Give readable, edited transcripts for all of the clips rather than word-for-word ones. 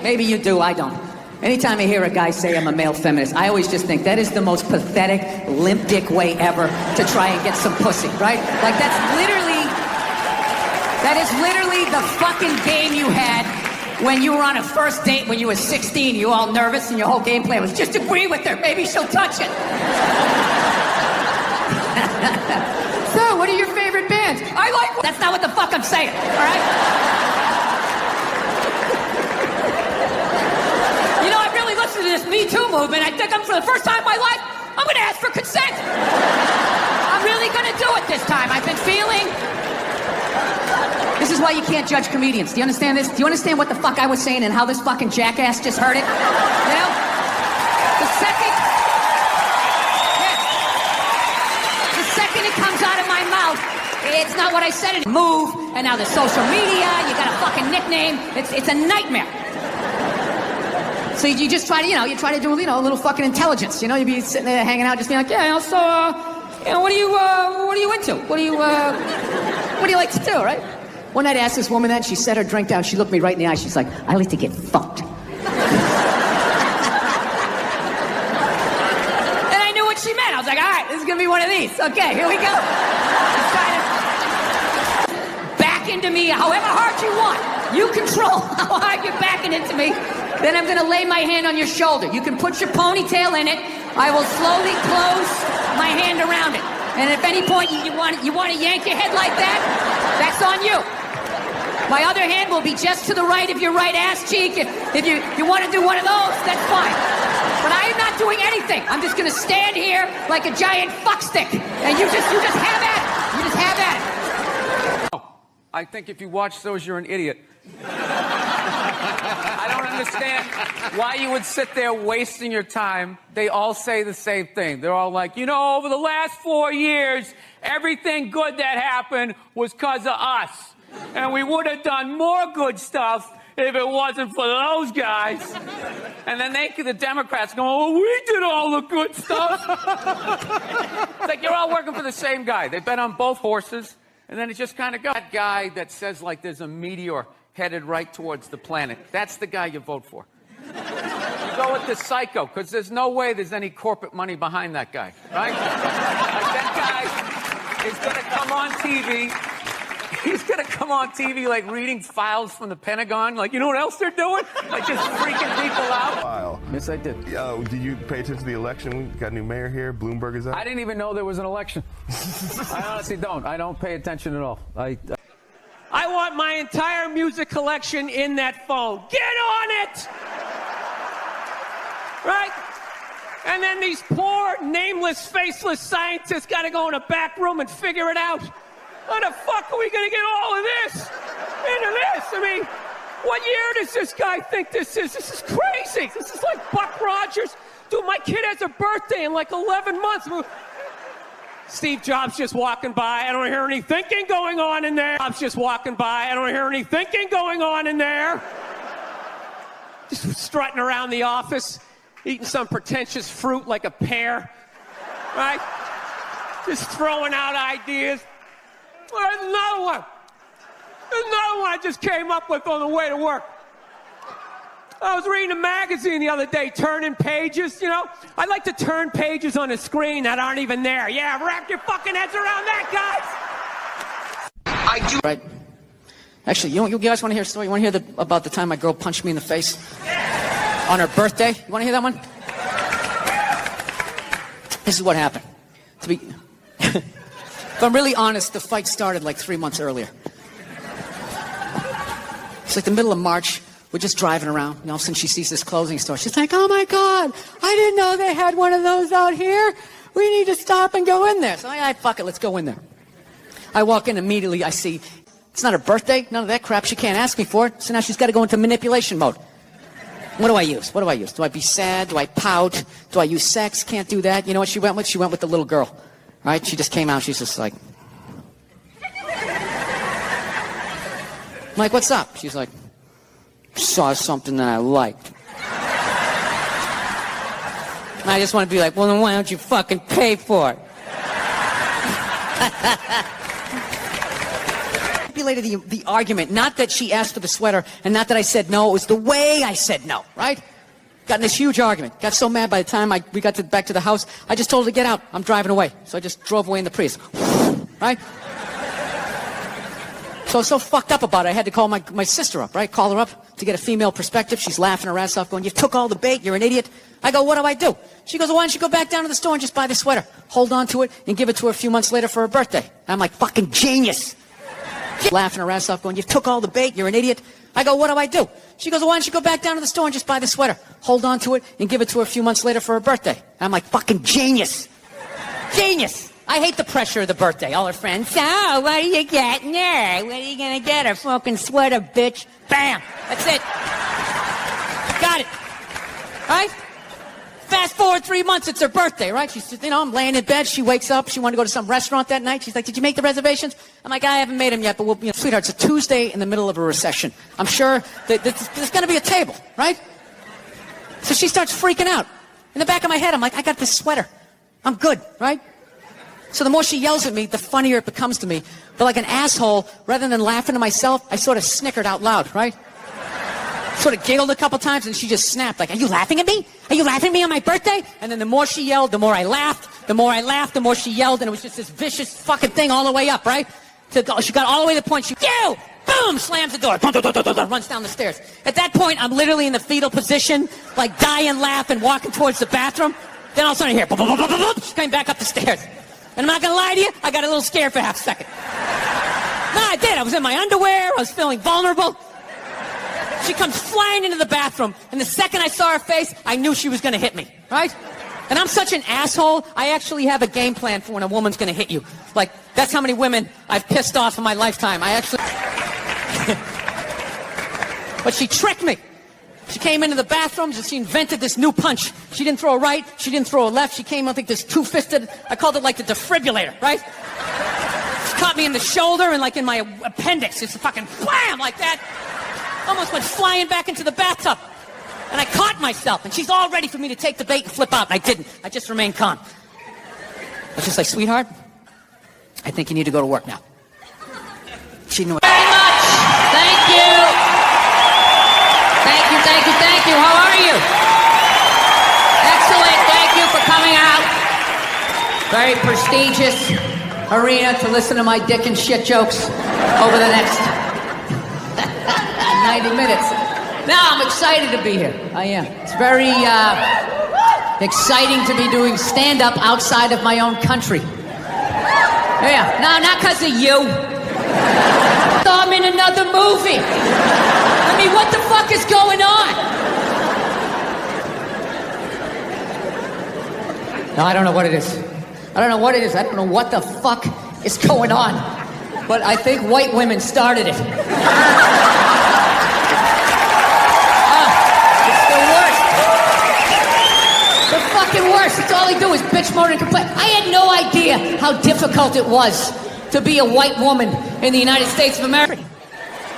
Maybe you do, I don't. Anytime I hear a guy say I'm a male feminist, I always just think that is the most pathetic, limp dick way ever to try and get some pussy, right? Like that is literally the fucking game you had when you were on a first date when you were 16, you were all nervous and your whole game plan was just agree with her, maybe she'll touch it. So, what are your favorite bands? I like... That's not what the fuck I'm saying, all right? You know, I really listened to this Me Too movement. I think for the first time in my life, I'm gonna ask for consent. I'm really gonna do it this time. I've been feeling... This is why you can't judge comedians. Do you understand this? Do you understand what the fuck I was saying and how this fucking jackass just heard it? You know? The second it comes out of my mouth, it's not what I said. It move, and now there's social media, you got a fucking nickname. It's a nightmare. So you just try to, you try to do, a little fucking intelligence. You be sitting there hanging out, just being like, yeah, so, what are you into? What do you like to do, right? One night I asked this woman that, she set her drink down, she looked me right in the eye, she's like, I like to get fucked. And I knew what she meant. I was like, all right, this is gonna be one of these. Okay, here we go. Just try to back into me however hard you want. You control how hard you're backing into me. Then I'm gonna lay my hand on your shoulder. You can put your ponytail in it. I will slowly close my hand around it. And if at any point you want to yank your head like that, that's on you. My other hand will be just to the right of your right ass cheek. If you want to do one of those, that's fine. But I am not doing anything. I'm just going to stand here like a giant fuckstick. And you just have at it. You just have at it. Oh, I think if you watch those, you're an idiot. I don't understand why you would sit there wasting your time. They all say the same thing. They're all like, over the last 4 years, everything good that happened was because of us. And we would have done more good stuff if it wasn't for those guys. And then the Democrats go, oh, we did all the good stuff. It's like you're all working for the same guy. They bet on both horses, and then it just kind of goes. That guy that says, like, there's a meteor headed right towards the planet. That's the guy you vote for. You go with the psycho, because there's no way there's any corporate money behind that guy, right? Like, that guy is going to come on TV. He's going to come on TV, like, reading files from the Pentagon. Like, you know what else they're doing? Like, just freaking people out. Wow. Yes, I did. Did you pay attention to the election? We got a new mayor here. Bloomberg is up. I didn't even know there was an election. I honestly don't. I don't pay attention at all. I want my entire music collection in that phone. Get on it! Right? And then these poor, nameless, faceless scientists got to go in a back room and figure it out. How the fuck are we going to get all of this into this? I mean, what year does this guy think this is? This is crazy. This is like Buck Rogers. Dude, my kid has a birthday in like 11 months. Steve Jobs just walking by. I don't hear any thinking going on in there. Jobs just walking by. I don't hear any thinking going on in there. Just strutting around the office, eating some pretentious fruit like a pear, right? Just throwing out ideas. There's another one. There's another one I just came up with on the way to work. I was reading a magazine the other day, turning pages, I like to turn pages on a screen that aren't even there. Yeah, wrap your fucking heads around that, guys! I do. Right. Actually, you guys want to hear a story? You want to hear about the time my girl punched me in the face? On her birthday? You want to hear that one? This is what happened. If I'm really honest, the fight started like 3 months earlier. It's like the middle of March. We're just driving around. All of a sudden she sees this clothing store. She's like, oh my God, I didn't know they had one of those out here. We need to stop and go in there. So I fuck it, let's go in there. I walk in immediately, I see, it's not her birthday, none of that crap. She can't ask me for it. So now she's got to go into manipulation mode. What do I use? What do I use? Do I be sad? Do I pout? Do I use sex? Can't do that. You know what she went with? She went with the little girl. Right? She just came out. She's just like... I'm like, what's up? She's like, saw something that I liked. And I just want to be like, well, then why don't you fucking pay for it? formulated the argument, not that she asked for the sweater and not that I said no, it was the way I said no, right? Got in this huge argument. Got so mad by the time we got back to the house, I just told her to get out. I'm driving away. So I just drove away in the Prius. Right? So I was so fucked up about it, I had to call my sister up, right? Call her up to get a female perspective. She's laughing her ass off going, you took all the bait, you're an idiot. I go, what do I do? She goes, well, why don't you go back down to the store and just buy the sweater? Hold on to it and give it to her a few months later for her birthday. And I'm like, fucking genius. Laughing her ass off going, you took all the bait, you're an idiot. I go, what do I do? She goes, well, why don't you go back down to the store and just buy the sweater? Hold on to it and give it to her a few months later for her birthday. And I'm like, fucking genius. Genius. I hate the pressure of the birthday. All her friends, so what are you getting her? What are you gonna get her? Fucking sweater, bitch. Bam. That's it. Got it. Right? Fast forward 3 months, it's her birthday, right? She's, I'm laying in bed. She wakes up. She wanted to go to some restaurant that night. She's like, did you make the reservations? I'm like, I haven't made them yet, but we'll, sweetheart, it's a Tuesday in the middle of a recession. I'm sure that there's going to be a table, right? So she starts freaking out. In the back of my head, I'm like, I got this sweater. I'm good, right? So the more she yells at me, the funnier it becomes to me. But like an asshole, rather than laughing to myself, I sort of snickered out loud, right? Sort of giggled a couple times, and she just snapped, like, are you laughing at me? Are you laughing at me on my birthday? And then the more she yelled, the more I laughed. The more I laughed, the more she yelled, and it was just this vicious fucking thing all the way up, right? She got all the way to the point, boom, slams the door, runs down the stairs. At that point, I'm literally in the fetal position, like dying laughing, walking towards the bathroom. Then all of a sudden I hear, she's coming back up the stairs. And I'm not gonna lie to you, I got a little scared for half a second. No, I did. I was in my underwear, I was feeling vulnerable. She comes flying into the bathroom, and the second I saw her face, I knew she was gonna hit me, right? And I'm such an asshole, I actually have a game plan for when a woman's gonna hit you. Like, that's how many women I've pissed off in my lifetime. I actually... But she tricked me. She came into the bathroom, and she invented this new punch. She didn't throw a right, she didn't throw a left, she came, I think, this two-fisted, I called it like the defibrillator, right? She caught me in the shoulder and like in my appendix, just fucking wham, like that. Almost went flying back into the bathtub. And I caught myself, and she's all ready for me to take the bait and flip out, and I didn't. I just remained calm. I was just like, sweetheart, I think you need to go to work now. She knew it. Very much. Thank you. Thank you, thank you, thank you. How are you? Excellent. Thank you for coming out. Very prestigious arena to listen to my dick and shit jokes over the next 90 minutes. Now I'm excited to be here. I am. It's very exciting to be doing stand-up outside of my own country. Yeah, no, not because of you. I'm in another movie. I mean, what the fuck is going on? No, I don't know what it is. I don't know what it is. I don't know what the fuck is going on. But I think white women started it. Worse. It's all they do is bitch, moan, and complain. I had no idea how difficult it was to be a white woman in the United States of America.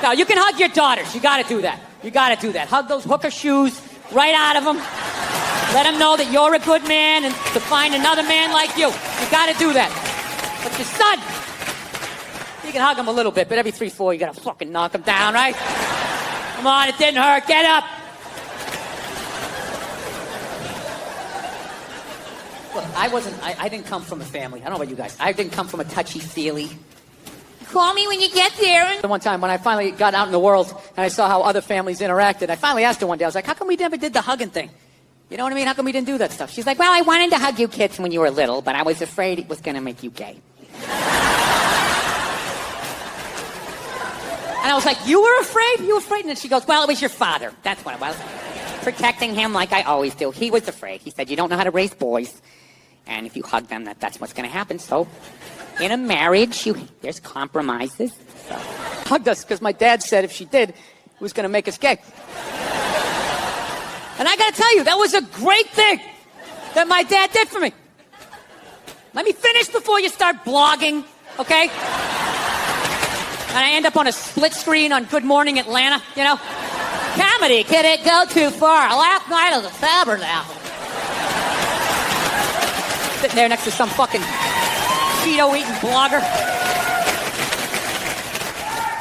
Now, you can hug your daughters. You gotta do that. You gotta do that. Hug those hooker shoes right out of them. Let them know that you're a good man and to find another man like you. You gotta do that. But your son, you can hug him a little bit, but every 3-4, you gotta fucking knock him down, right? Come on, it didn't hurt. Get up. Look, I didn't come from a family. I don't know about you guys. I didn't come from a touchy-feely. Call me when you get there. One time when I finally got out in the world and I saw how other families interacted, I finally asked her one day, I was like, how come we never did the hugging thing? You know what I mean? How come we didn't do that stuff? She's like, well, I wanted to hug you kids when you were little, but I was afraid it was going to make you gay. And I was like, you were afraid? You were afraid? And then she goes, well, it was your father. That's what it was. Protecting him like I always do. He was afraid. He said, you don't know how to raise boys. And if you hug them, that's what's going to happen. So, in a marriage, there's compromises. So. Hugged us because my dad said if she did, it was going to make us gay. And I got to tell you, that was a great thing that my dad did for me. Let me finish before you start blogging, okay? And I end up on a split screen on Good Morning Atlanta, you know? Comedy, can it go too far? Last night at the Tabernacle. Sitting there next to some fucking Cheeto-eating blogger.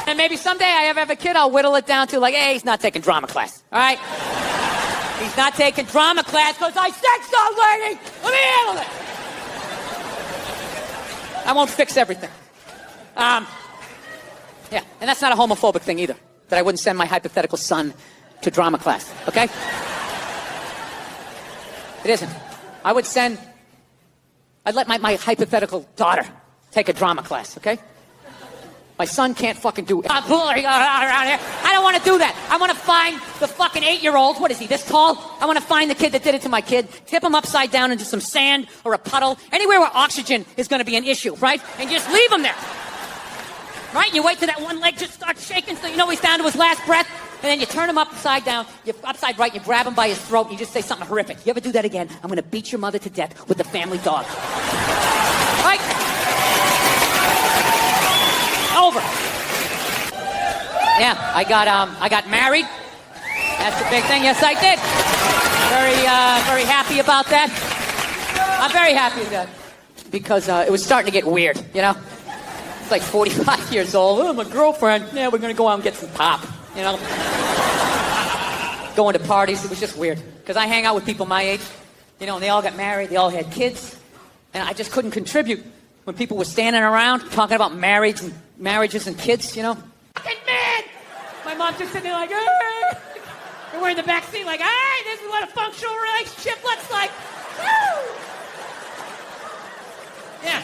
And maybe someday I have a kid, I'll whittle it down to like, hey, he's not taking drama class, all right? He's not taking drama class because I said so, lady! Let me handle it! I won't fix everything. Yeah, and that's not a homophobic thing either, that I wouldn't send my hypothetical son to drama class, okay? It isn't. I'd let my hypothetical daughter take a drama class, okay? My son can't fucking do it. I don't want to do that. I want to find the fucking 8-year-old. What is he, this tall? I want to find the kid that did it to my kid, tip him upside down into some sand or a puddle, anywhere where oxygen is going to be an issue, right? And just leave him there. Right? You wait till that one leg just starts shaking so you know he's down to his last breath. And then you turn him upside down, you're upside right, you grab him by his throat, and you just say something horrific. You ever do that again, I'm going to beat your mother to death with the family dog. Right? Over. Yeah, I got married. That's the big thing. Yes, I did. Very happy about that. I'm very happy with that. Because it was starting to get weird, you know? It's like 45 years old. Oh, my girlfriend. Yeah, we're going to go out and get some pop, you know? Going to parties. It was just weird. Because I hang out with people my age, you know, and they all got married. They all had kids. And I just couldn't contribute when people were standing around talking about marriages and kids, you know? Fucking man! My mom just sitting there like, hey! And we're in the back seat like, hey, this is what a functional relationship looks like. Woo! Yeah.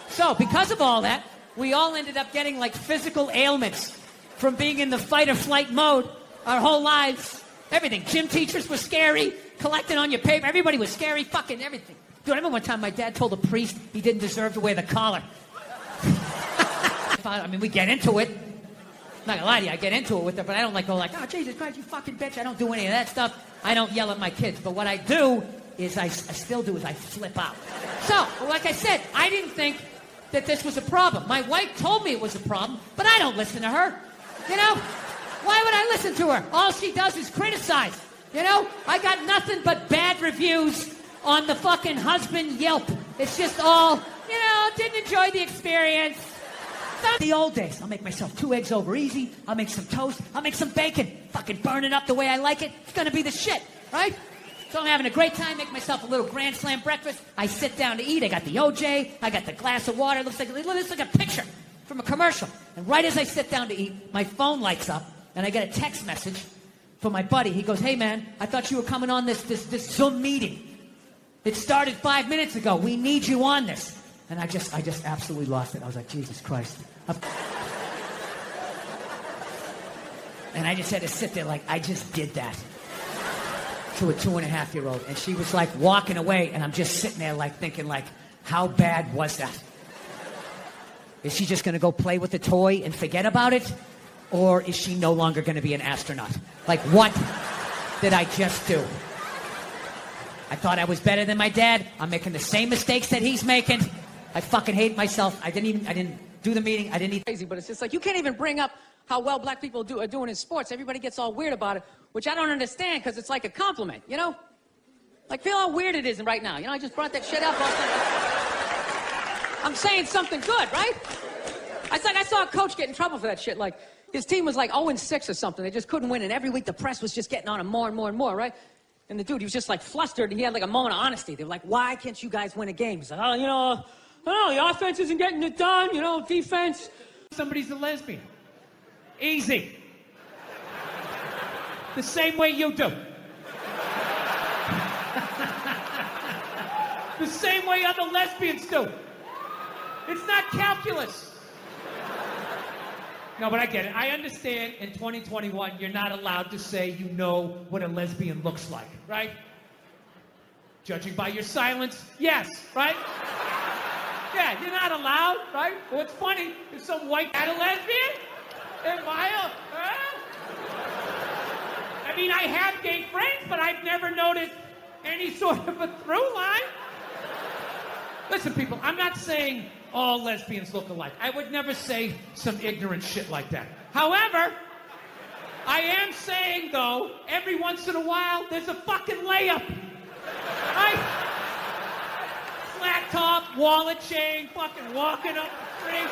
So, because of all that, we all ended up getting like physical ailments from being in the fight or flight mode our whole lives. Everything. Gym teachers were scary, collecting on your paper. Everybody was scary, fucking everything. Dude, I remember one time my dad told a priest he didn't deserve to wear the collar. I mean, we get into it. I'm not gonna lie to you, I get into it with her, but I don't like go like, oh, Jesus Christ, you fucking bitch. I don't do any of that stuff. I don't yell at my kids. But what I do is I still do is I flip out. So, like I said, I didn't think that this was a problem. My wife told me it was a problem, but I don't listen to her. You know? Why would I listen to her? All she does is criticize. You know? I got nothing but bad reviews on the fucking husband Yelp. It's just all, you know, didn't enjoy the experience. The old days. I'll make myself 2 eggs over easy. I'll make some toast. I'll make some bacon. Fucking burn it up the way I like it. It's gonna be the shit, right? So I'm having a great time, make myself a little Grand Slam breakfast. I sit down to eat. I got the OJ. I got the glass of water. It looks like a picture from a commercial. And right as I sit down to eat, my phone lights up, and I get a text message from my buddy. He goes, hey, man, I thought you were coming on this Zoom meeting. It started 5 minutes ago. We need you on this. And I just absolutely lost it. I was like, Jesus Christ. And I just had to sit there like, I just did that to a 2.5-year-old. And she was like walking away, and I'm just sitting there like thinking like, how bad was that? Is she just gonna go play with the toy and forget about it? Or is she no longer gonna be an astronaut? Like, what did I just do? I thought I was better than my dad. I'm making the same mistakes that he's making. I fucking hate myself. I didn't do the meeting. I didn't eat crazy, but it's just like, you can't even bring up how well black people are doing in sports. Everybody gets all weird about it, which I don't understand because it's like a compliment, you know? Like, feel how weird it is right now. You know, I just brought that shit up. I'm saying something good, right? It's like I saw a coach get in trouble for that shit. Like, his team was like 0-6 or something. They just couldn't win, and every week the press was just getting on him more and more and more, right? And the dude, he was just like flustered, and he had like a moment of honesty. They were like, why can't you guys win a game? He's like, oh, you know, the offense isn't getting it done, you know, defense. Somebody's a lesbian. Easy. The same way you do. The same way other lesbians do. It's not calculus. No, but I get it. I understand in 2021, you're not allowed to say you know what a lesbian looks like, right? Judging by your silence, yes, right? Yeah, you're not allowed, right? Well, it's funny. Is some white cat a lesbian? Am I a... I mean, I have gay friends, but I've never noticed any sort of a through line. Listen, people, I'm not saying all lesbians look alike. I would never say some ignorant shit like that. However, I am saying, though, every once in a while, there's a fucking layup. Right? Flat top, wallet chain, fucking walking up the street.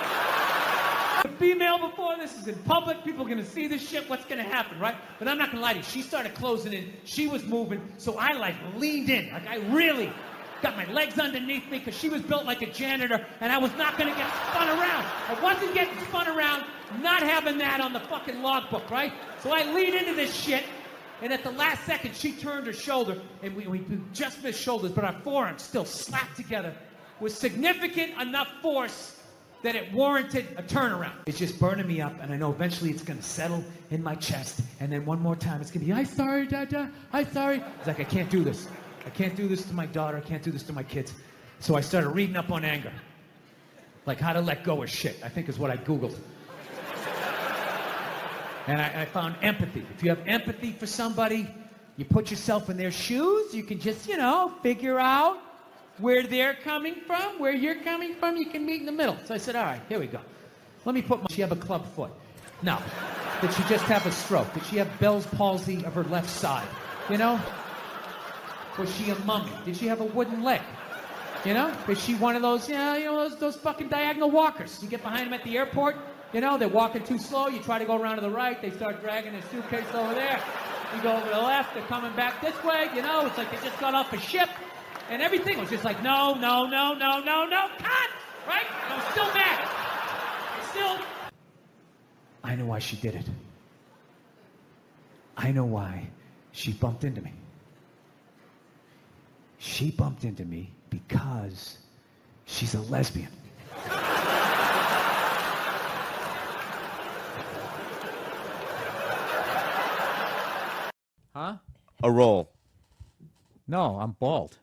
Female before this is in public. People are going to see this shit. What's going to happen, right? But I'm not going to lie to you. She started closing in. She was moving. So I like leaned in. Like I really got my legs underneath me because she was built like a janitor and I was not going to get spun around. I wasn't getting spun around, not having that on the fucking logbook, right? So I leaned into this shit. And at the last second, she turned her shoulder and we just missed shoulders, but our forearms still slapped together with significant enough force that it warranted a turnaround. It's just burning me up, and I know eventually it's going to settle in my chest, and then one more time it's going to be, I'm sorry, Dada, I'm sorry. It's like, I can't do this. I can't do this to my daughter. I can't do this to my kids. So I started reading up on anger. Like how to let go of shit, I think is what I Googled. And I found empathy. If you have empathy for somebody, you put yourself in their shoes, you can just, figure out where they're coming from, where you're coming from, you can meet in the middle. So I said, all right, here we go. Let me put she have a club foot? No. Did she just have a stroke? Did she have Bell's palsy of her left side? Was she a mummy? Did she have a wooden leg? Is she one of those, those fucking diagonal walkers? You get behind them at the airport, they're walking too slow, you try to go around to the right, they start dragging their suitcase over there. You go over to the left, they're coming back this way, it's like they just got off a ship. And everything was just like, no, cut! Right? I'm still mad. I know why she did it. I know why she bumped into me. She bumped into me because she's a lesbian. Huh? A roll. No, I'm bald.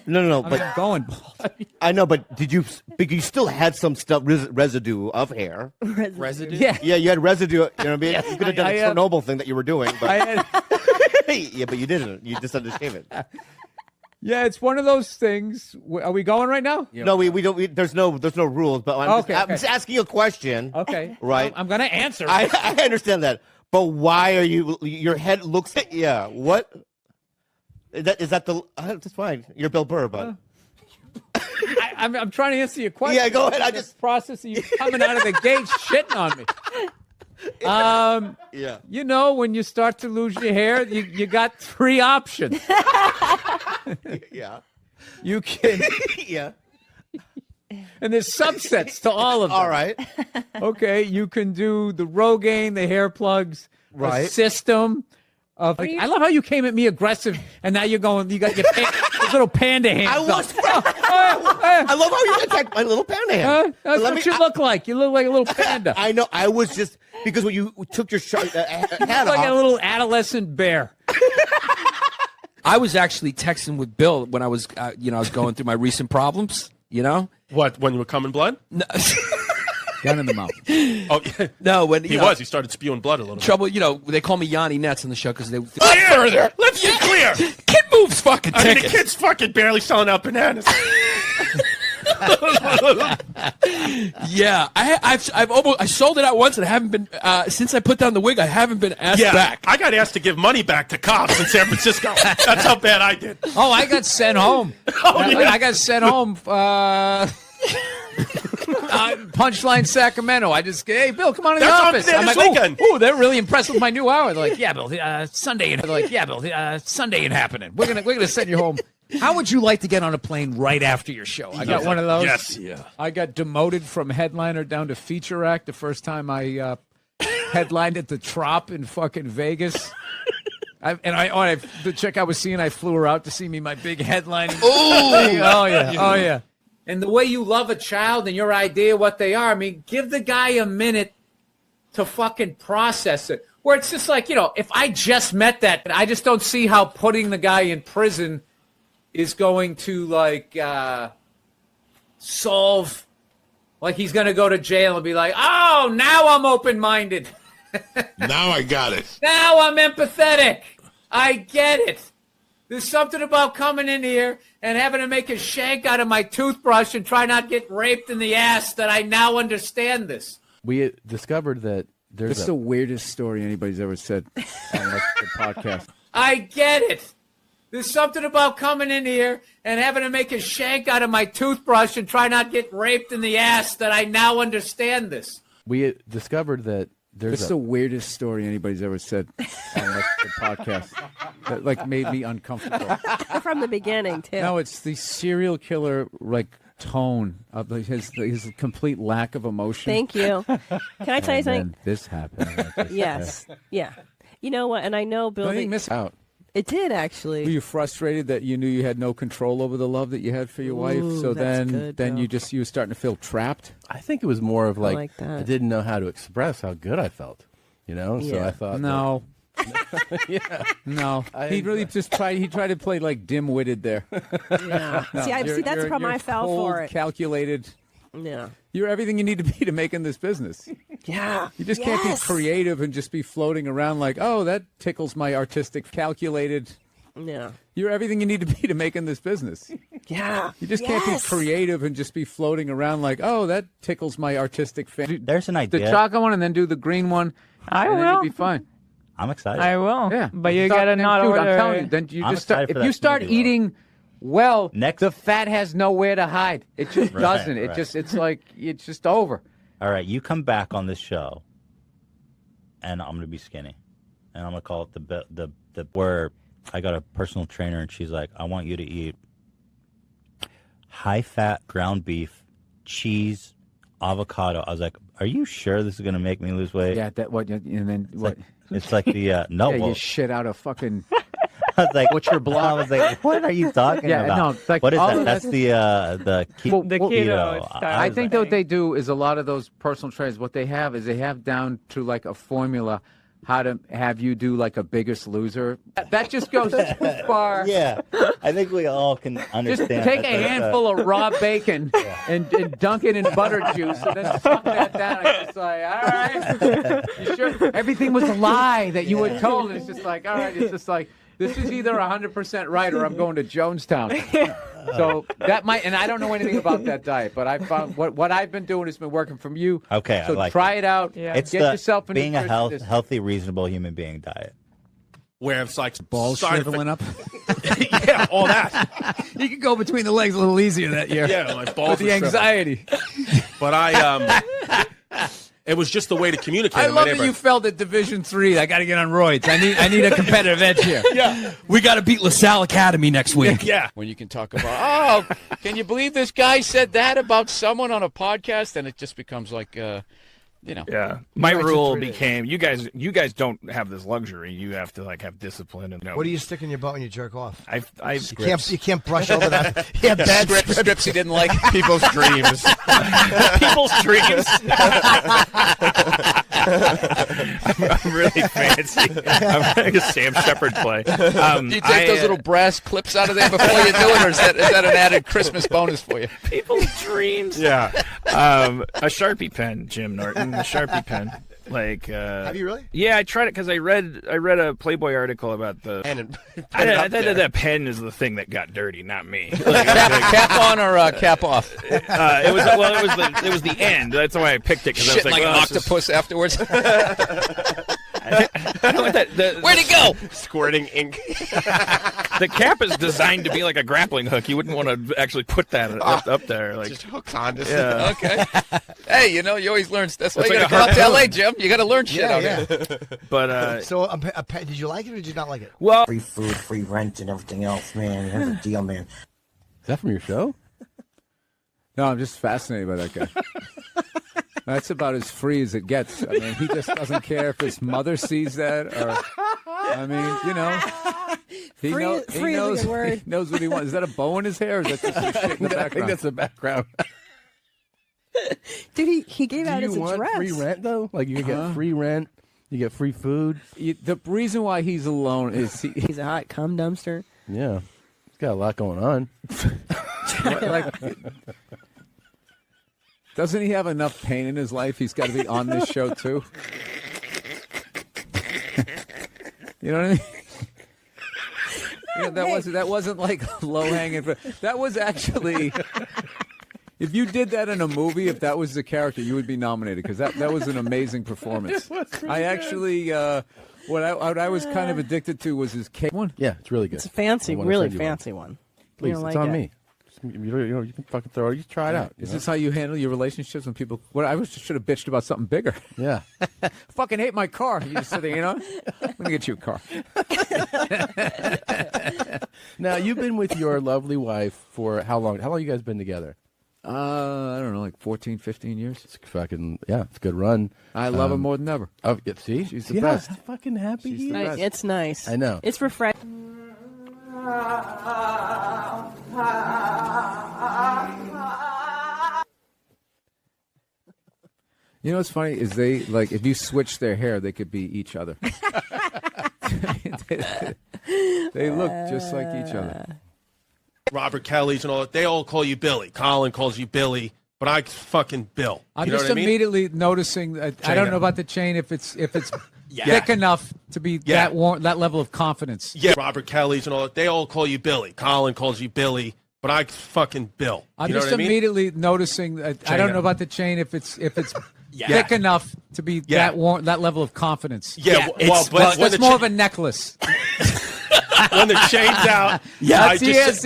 No, I'm but going bald. I know, but but you still had some stuff, residue of hair. Residue? Yeah. Yeah, you had residue. You know what I mean? You could have done a Chernobyl thing that you were doing, but yeah, but you didn't. You just had to shave it. Yeah, it's one of those things. Are we going right now? Yep. No, we don't. There's no rules. But I'm just asking you a question. Okay. Right. I'm going to answer. I understand that, but why are you? Your head looks. Yeah. What? Is that the? That's fine. You're Bill Burr, but I'm trying to answer your question. Yeah, go ahead. I just process of you coming out of the gate shitting on me. Yeah. When you start to lose your hair, you got three options. Yeah. You can. Yeah. And there's subsets to all of them. All right. Okay, you can do the Rogaine, the hair plugs, Right. a system of. I love how you came at me aggressive, and now you're going. You got your little panda hands. I was. up. I love how you attacked my little panda hand. That's what you look like. You look like a little panda. I know. I was just because when you took your hat Like off. a little adolescent bear. I was actually texting with Bill when I was, I was going through my recent problems. What, when you were coming blood? No, Gun in the mouth. Oh, yeah. no when He was. He started spewing blood a little bit. trouble. They call me Yanni Nets on the show because they. Further. Let's be clear. Kid moves fucking I mean, the tickets. kid's fucking barely selling out bananas. Yeah, I sold it out once and I haven't been since I put down the wig. I haven't been asked back. I got asked to give money back to cops in San Francisco. That's how bad I did. Oh, I got sent home. I got sent home. Punchline Sacramento. I just, hey, Bill, come on in the That's what I'm office. there I'm this like, weekend. oh, they're really impressed with my new hour. They're like, yeah, Bill, Sunday ain't. They're like, yeah, Bill, Sunday ain't happening. We're gonna send you home. How would you like to get on a plane right after your show? I got one of those. Yes. Yeah. I got demoted from headliner down to feature act the first time I headlined at the Trop in fucking Vegas. The chick I was seeing, I flew her out to see me my big headlining. Oh yeah. And the way you love a child and your idea what they are, I mean, give the guy a minute to fucking process it. Where it's just like, if I just met that, I just don't see how putting the guy in prison is going to solve, like he's going to go to jail and be like, oh, now I'm open-minded. Now I got it. Now I'm empathetic. I get it. There's something about coming in here and having to make a shank out of my toothbrush and try not get raped in the ass that I now understand this. We discovered that there's It's the weirdest story anybody's ever said on the podcast. I get it. There's something about coming in here and having to make a shank out of my toothbrush and try not get raped in the ass that I now understand this. We discovered that there's It's the weirdest story anybody's ever said on the podcast. That like made me uncomfortable. From the beginning, too. No, it's the serial killer tone of his complete lack of emotion. Thank you. Can I tell you And something? then this happened. Yes. Yeah. You know what? And I know, Bill. I think miss out. It did Were actually. you frustrated that you knew you had no control over the love that you had for your wife? Ooh, So that's then, good, then Bill. you were starting to feel trapped. I think it was more of like that. I didn't know how to express how good I felt. So Yeah. I thought No, yeah. no. He really just tried. He tried to play dim-witted there. Yeah. No, See, that's the you're- problem. I you're fell cold, for it. Calculated. Yeah. You're everything you need to be to make in this business. Yeah. You just can't be Yes. creative and just be floating around like, oh, that tickles my artistic, calculated. Yeah. You're everything you need to be to make in this business. Yeah. You just can't be creative and just be floating around like, oh, that tickles my artistic fan. There's an The idea. chocolate one and then do the green one. I and will. Then you'll be fine. I'm excited. I will. Yeah. But you Start- gotta then, not dude, order. I'm telling you, then you I'm just start, excited for if you that start smoothie, eating well, Next- the fat has nowhere to hide. It just Right, doesn't. It right. just it's like it's just over. All right, you come back on this show, and I'm gonna be skinny, and I'm gonna call it the where I got a personal trainer, and she's like, I want you to eat high fat ground beef, cheese, avocado. I was like, are you sure this is gonna make me lose weight? Yeah, that what and then what? It's like the no. Yeah, well, you shit out a fucking. I was like, what's your block? I was like, what are you talking Yeah, about? no, it's like what is all that? of That's the The keto. It's I was think like, that what they do is a lot of those personal trainers. What they have is they have down to like a formula how to have you do like a Biggest Loser. That just goes too far. yeah, I think we all can understand. Just take a that. handful of raw bacon and dunk it in butter juice and then suck that down. It's just like, all right. You sure? Everything was a lie that you were told. It's just like, all right. It's just like, this is either 100% right or I'm going to Jonestown. So that might, and I don't know anything about that diet, but I found what I've been doing has been working from you. Okay, so I like try it. it out. Yeah. It's Get the yourself a being a nutritionist. healthy, reasonable human being diet. Where it's like Balls side shriveling up. yeah, all that. You can go between the legs a little easier that year. Yeah, my balls With the are shriveled. anxiety. But it was just the way to communicate. I in my love that neighborhood. you felt at Division III. I got to get on roids. I need a competitive edge here. Yeah, We got to beat LaSalle Academy next week. yeah. When you can talk about, oh, can you believe this guy said that about someone on a podcast? And it just becomes like, Yeah, my rule became you guys don't have this luxury. You have to have discipline and What do you stick in your butt when you jerk off? You can't brush over that. Yeah, bad scripts he didn't like. People's dreams. people's dreams. I'm really fancy. I'm like a Sam Shepard play. Do you take those little brass clips out of there before you do it, or is that an added Christmas bonus for you? people's dreams? Yeah. A Sharpie pen, Jim Norton. A Sharpie pen. Have you really? Yeah, I tried it because I read a Playboy article about the. I thought that pen is the thing that got dirty, not me. Cap on or cap off? It was the end. That's why I picked it because I was like, an well, octopus afterwards. I don't want that. Where'd it go? Squirting ink. The cap is designed to be like a grappling hook. You wouldn't want to actually put that up there. Like, Just hooks on. Just yeah. Okay. Hey, you always learn. That's why It's you like got to a come out to harpoon. LA, Jim. You got to learn shit out here. But So a pen, did you like it or did you not like it? well, Free food, free rent, and everything else, man. Here's the deal, man. Is that from your show? No, I'm just fascinated by that guy. That's about as free as it gets. I mean, he just doesn't care if his mother sees that or, I mean, he Free is a good word. He knows what he wants. Is that a bow in his hair or is that just his shit in the I think background? that's the background. Dude, he gave Do out you his want address. free rent though? Like you get free rent, you get free food. The reason why he's alone is He's a hot cum dumpster. Yeah, he's got a lot going on. Doesn't he have enough pain in his life? He's got to be on this show too. You know what I mean? That wasn't like low hanging fruit. That was actually. If you did that in a movie, if that was the character, you would be nominated because that was an amazing performance. I actually, what I was kind of addicted to was his cake one. Yeah, it's really good. It's a fancy, The one I really said you fancy one. Please, You don't it's like on it? me. You can fucking throw it. You try it out. Is this how you handle your relationships when people? Well, I should have bitched about something bigger. Yeah. Fucking hate my car. You just sit there, I'm gonna get you a car. Now you've been with your lovely wife for how long? How long you guys been together? I don't know, like 14, 15 years. It's fucking it's a good run. I love her more than ever. Oh, see, she's the best. I'm fucking happy. She's the best. It's nice. I know. It's refreshing. You know what's funny is they if you switch their hair, they could be each other. They look just like each other. Robert Kelly's and all that. They all call you Billy. Colin calls you Billy, but I fucking Bill. I'm You know just what I mean? immediately noticing. I don't know about the chain if it's Yeah. thick enough to be that level of confidence. Yeah, Robert Kelly's and all that. They all call you Billy. Colin calls you Billy, but I fucking Bill. I'm You know just what I mean? immediately noticing. I don't know about the chain if it's Yeah. thick enough to be that level of confidence. Yeah, well, but when it's the more of a necklace. when the chain's out, he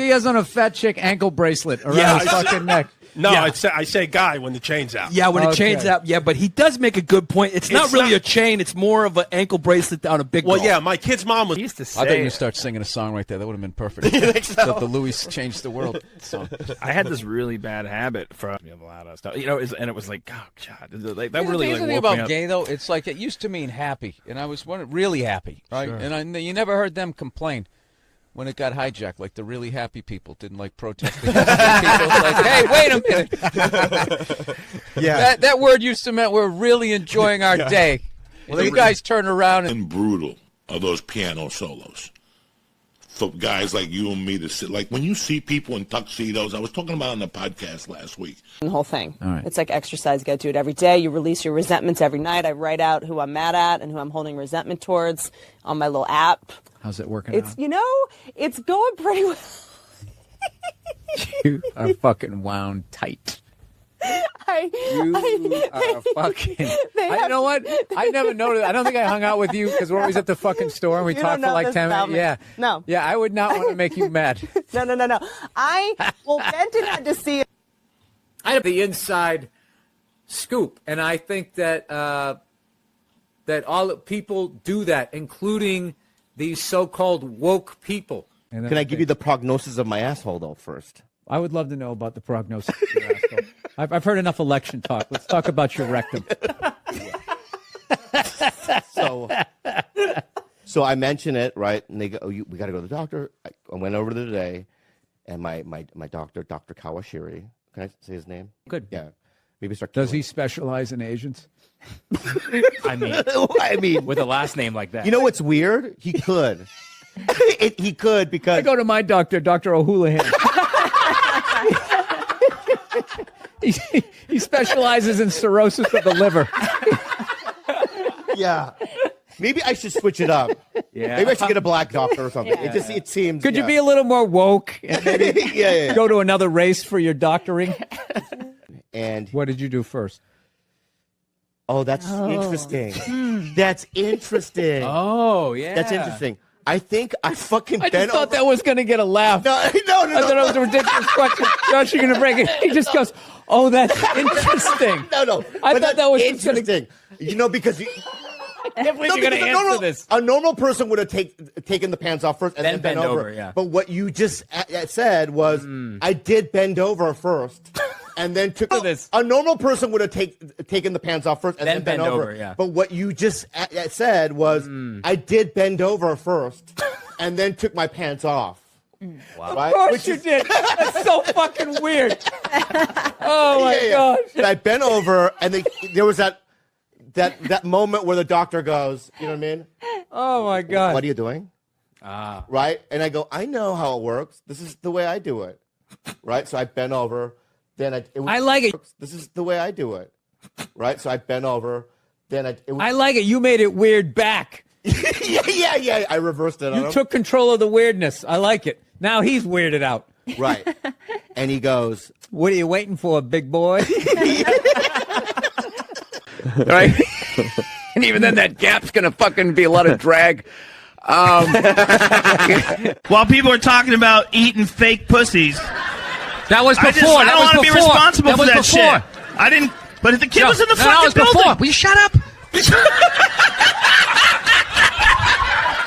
has on a fat chick ankle bracelet around his fucking neck. No, I say guy when the chain's out. Yeah, when it chains out. Yeah, but he does make a good point. It's not really a chain. It's more of an ankle bracelet on a big Well, girl. yeah, my kid's mom was. used to I thought you say were it. start singing a song right there. That would have been perfect. You think so? The Louis Changed the World song. I had this really bad habit from a lot of stuff, and it was like, oh god, that really Here's the like thing woke me about up. gay though. It's like it used to mean happy, and I was really happy, right? Sure. And you never heard them complain when it got hijacked. Like the really happy people didn't like protesting. People like, hey, wait a minute. Yeah. That word used to mean we're really enjoying our day. Well, you guys turn around And brutal are those piano solos. For guys like you and me to sit, like when you see people in tuxedos, I was talking about on the podcast last week. The whole thing. All right. It's like exercise. You got to do it every day. You release your resentments every night. I write out who I'm mad at and who I'm holding resentment towards on my little app. How's it working It's out? it's going pretty well. You are fucking wound tight. You are fucking. You know what? I never noticed. I don't think I hung out with you because we're always at the fucking store and we You talk don't for know like this 10 about minutes. me. Yeah. No. Yeah, I would not want to make you mad. No. Benton had to see it. I have the inside scoop, and I think that that all people do that, including these so-called woke people. Can I give you the prognosis of my asshole though first? I would love to know about the prognosis of your asshole. I've heard enough election talk. Let's talk about your rectum. So I mention it, right? And they go, "Oh, we got to go to the doctor." I went over there today, and my doctor, Dr. Kawashiri. Can I say his name? Good. Yeah. Maybe start. Does he specialize in Asians? I mean, with a last name like that. You know what's weird? He could. He could because I go to my doctor, Dr. O'Houlihan. He specializes in cirrhosis of the liver. Yeah. Maybe I should switch it up. Yeah. Maybe I should get a black doctor or something. Yeah. It seems. Could you be a little more woke and maybe yeah. go to another race for your doctoring? And what did you do first? Oh, that's interesting. That's interesting. Oh, yeah. That's interesting. I think I fucking I just thought that was going to get a laugh. No. I thought it was a ridiculous question. Josh, you're going to break it. He just goes, oh, that's interesting. No. I thought that was interesting. You know, because you. I can't believe you're going to answer this. A normal person would have taken the pants off first and then bent over. Yeah. But what you just said was, I did bend over first. And then took this. A normal person would have taken the pants off first and then bent over. Yeah. But what you just said was, I did bend over first and then took my pants off. Wow. Right? Of course you did. That's so fucking weird. Oh my gosh. And I bent over, and there was that moment where the doctor goes, you know what I mean? Oh my God. What are you doing? Right? And I go, I know how it works. This is the way I do it. Right? So I bent over. Then I like it. This is the way I do it. Right? So I bent over. Then I like it. You made it weird back. Yeah. I reversed it on You him. took control of the weirdness. I like it. Now he's weirded out. Right. And he goes, what are you waiting for, big boy? Right? And even then, that gap's going to fucking be a lot of drag. While people are talking about eating fake pussies, That was before. I don't want to be responsible That for was that before. shit. I didn't. But the kid No, was in the no, fucking that was building. before. Will you shut up?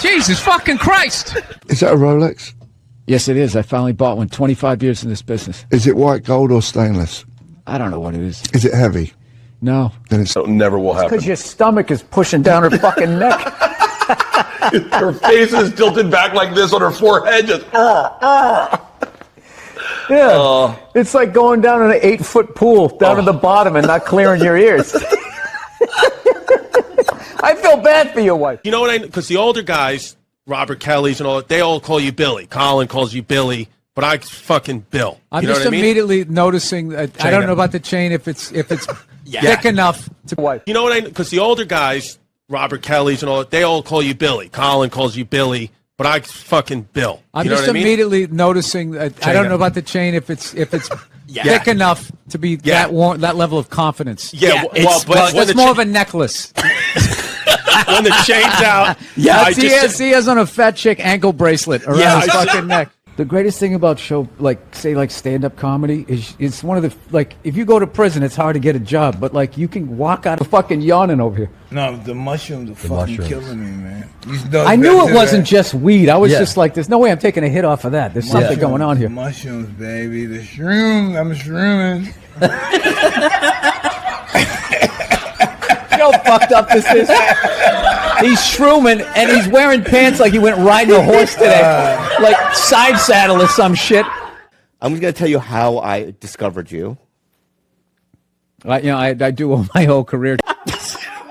Jesus fucking Christ. Is that a Rolex? Yes, it is. I finally bought one. 25 years in this business. Is it white gold or stainless? I don't know what it is. Is it heavy? No. Then it's never will happen. Because your stomach is pushing down her fucking neck. Her face is tilted back like this on her forehead. Just, Yeah. It's like going down in an 8-foot pool down to the bottom and not clearing your ears. I feel bad for your wife. You know what because the older guys, Robert Kelly's and all, they all call you Billy. Colin calls you Billy, but I fucking Bill. I'm You know just what I mean? immediately noticing. I don't know about the chain if it's thick enough to wipe. You know what because the older guys, Robert Kelly's and all, they all call you Billy. Colin calls you Billy, but I fucking Bill. I'm You know just what I mean? immediately noticing. I don't know about the chain if it's thick enough to be that level of confidence. Yeah, but it's more of a necklace. When the chain's out, he has on a fat chick ankle bracelet around his fucking neck. The greatest thing about stand-up comedy is it's one of the, if you go to prison, it's hard to get a job, but you can walk out of fucking yawning over here. No, the mushrooms are fucking killing me, man. I knew it wasn't just weed. I was just like, there's no way I'm taking a hit off of that. There's something going on here. Mushrooms, baby. The shrooms. I'm shrooming. How fucked up this is. He's shrooming and he's wearing pants like he went riding a horse today, like side saddle or some shit. I'm just gonna tell you how I discovered you. I do my whole career.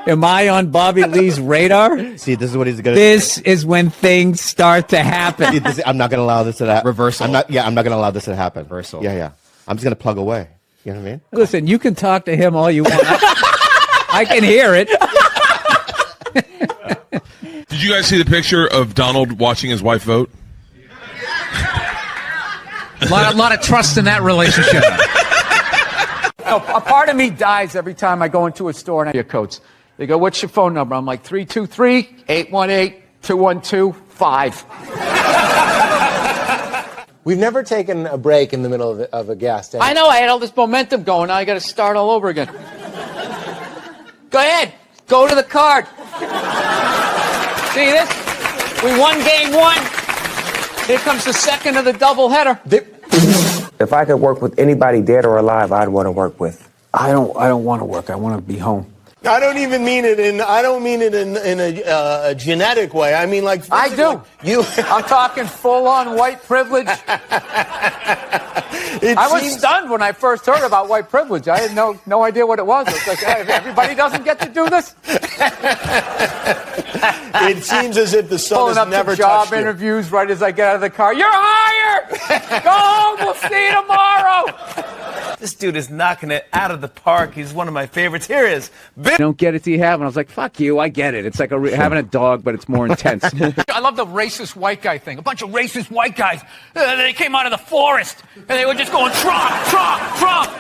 Am I on Bobby Lee's radar? See, this is what he's gonna. This is when things start to happen. I'm not gonna allow this to happen. Reversal. I'm not gonna allow this to happen. Reversal. Yeah. I'm just gonna plug away. You know what I mean? Listen, you can talk to him all you want. I can hear it. Did you guys see the picture of Donald watching his wife vote? A lot of trust in that relationship. A part of me dies every time I go into a store and I get coats. They go, "What's your phone number?" I'm like, 323-818-2125. We've never taken a break in the middle of a gas tank. I know, I had all this momentum going. Now I got to start all over again. Go ahead. Go to the card. See this? We won game one. Here comes the second of the doubleheader. If I could work with anybody dead or alive, I'd want to work with. I don't want to work. I want to be home. I don't even mean it in. I don't mean it in a genetic way. I mean like. I do. I'm talking full-on white privilege. I was stunned when I first heard about white privilege. I had no idea what it was. It's like, hey, everybody doesn't get to do this. It seems as if the sun Pulling has up never to job touched you. interviews right as I get out of the car. You're hired. Go home. We'll see you tomorrow. This dude is knocking it out of the park. He's one of my favorites. Here he is. You don't get it till you have it. I was like, fuck you, I get it. It's like having a dog, but it's more intense. I love the racist white guy thing. A bunch of racist white guys. They came out of the forest and they were just going Trump, Trump, Trump.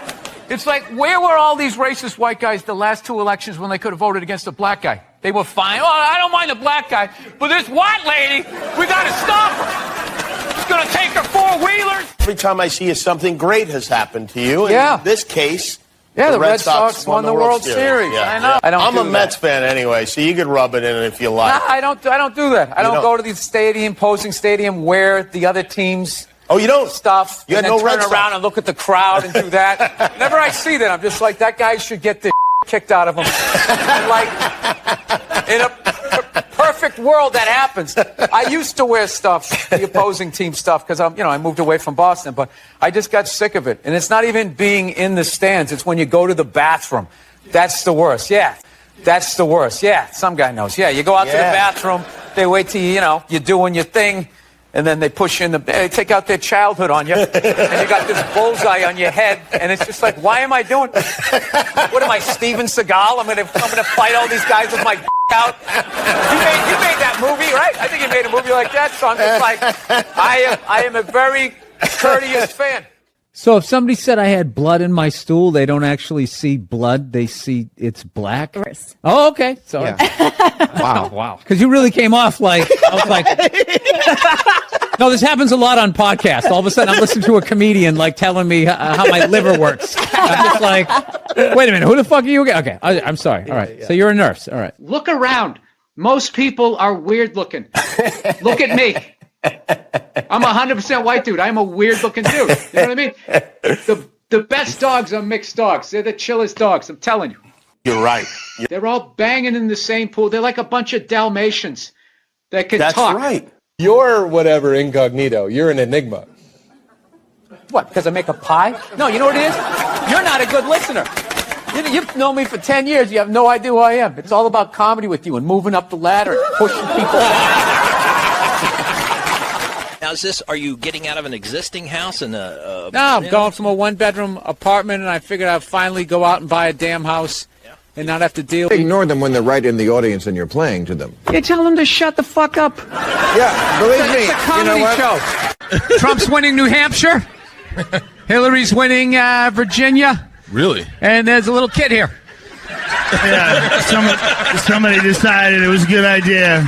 It's like, where were all these racist white guys the last two elections when they could have voted against a black guy? They were fine. Oh, I don't mind the black guy, but this white lady, we got to stop her. She's going to take her four-wheelers. Every time I see you, something great has happened to you. Yeah. In this case, Yeah, the Red Sox won the World Series. Yeah, I know. I don't I'm do a Mets fan anyway, so you could rub it in if you like. Nah, I don't do that. I don't go to the stadium, posing stadium, wear the other team's stuff. You and had then no Red turn Sox. around and look at the crowd and do that. Whenever I see that, I'm just like, that guy should get the kicked out of him. And like, in a perfect world, that happens. I used to wear stuff, the opposing team stuff, because I moved away from Boston, but I just got sick of it. And it's not even being in the stands. It's when you go to the bathroom. That's the worst. Yeah. That's the worst. Yeah. Some guy knows. Yeah. You go out to the bathroom. They wait till you're doing your thing. And then they push you in they take out their childhood on you. And you got this bullseye on your head. And it's just like, why am I doing What am I, Steven Seagal? I'm gonna fight all these guys with my out. You made that movie, right? I think you made a movie like that. So I'm just like, I am a very courteous fan. So if somebody said I had blood in my stool, they don't actually see blood. They see it's black. Oh, okay. Sorry. Yeah. Wow. Because you really came off like, I was like, No, this happens a lot on podcasts. All of a sudden, I'm listening to a comedian like telling me how my liver works. I'm just like, wait a minute, who the fuck are you again? Okay, I'm sorry. All right, so you're a nurse. All right. Look around. Most people are weird looking. Look at me. I'm 100% white dude. I'm a weird looking dude. You know what I mean? The best dogs are mixed dogs. They're the chillest dogs. I'm telling you. You're right. They're all banging in the same pool. They're like a bunch of Dalmatians that can That's talk. right. You're whatever incognito. You're an enigma. What, because I make a pie? No, you know what it is? You're not a good listener. You've known me for 10 years. You have no idea who I am. It's all about comedy with you and moving up the ladder and pushing people. Now, are you getting out of an existing house and No, I'm going from a one-bedroom apartment, and I figured I'd finally go out and buy a damn house and not have to deal with... Ignore them when they're right in the audience and you're playing to them. You tell them to shut the fuck up. Yeah, believe me. It's a comedy you know show. Trump's winning New Hampshire. Hillary's winning Virginia. Really? And there's a little kid here. Yeah, somebody decided it was a good idea.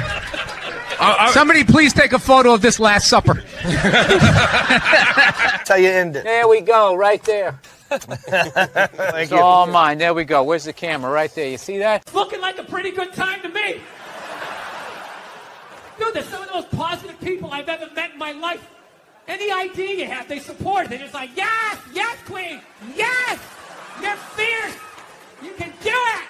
Somebody please take a photo of this Last Supper. That's how you end it. There we go, right there. It's all mine. There we go. Where's the camera? Right there. You see that? It's looking like a pretty good time to me. Dude, they're some of the most positive people I've ever met in my life. Any idea you have, they support it. They're just like, yes, yes, queen, yes, you're fierce, you can do it.